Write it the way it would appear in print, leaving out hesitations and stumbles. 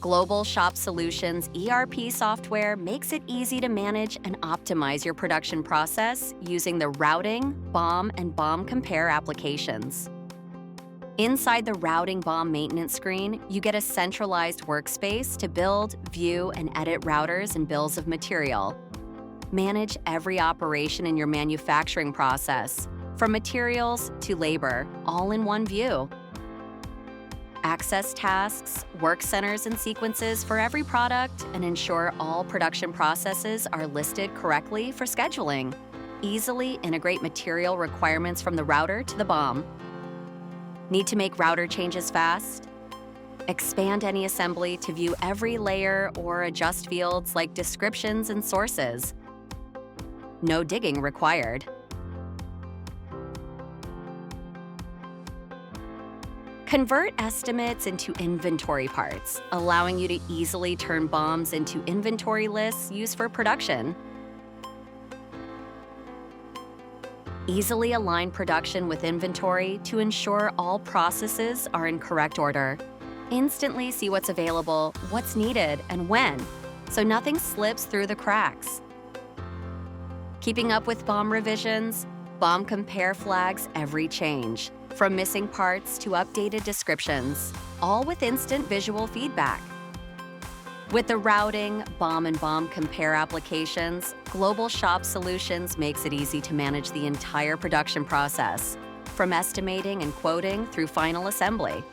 Global Shop Solutions ERP software makes it easy to manage and optimize your production process using the routing, BOM, and BOM compare applications. Inside the routing BOM maintenance screen, you get a centralized workspace to build, view, and edit routers and bills of material. Manage every operation in your manufacturing process, from materials to labor, all in one view. Access tasks, work centers, and sequences for every product and ensure all production processes are listed correctly for scheduling. Easily integrate material requirements from the router to the BOM. Need to make router changes fast? Expand any assembly to view every layer or adjust fields like descriptions and sources. No digging required. Convert estimates into inventory parts, allowing you to easily turn BOMs into inventory lists used for production. Easily align production with inventory to ensure all processes are in correct order. Instantly see what's available, what's needed, and when, so nothing slips through the cracks. Keeping up with BOM revisions, BOM compare flags every change, from missing parts to updated descriptions, all with instant visual feedback. With the routing, BOM, and BOM compare applications, Global Shop Solutions makes it easy to manage the entire production process, from estimating and quoting through final assembly.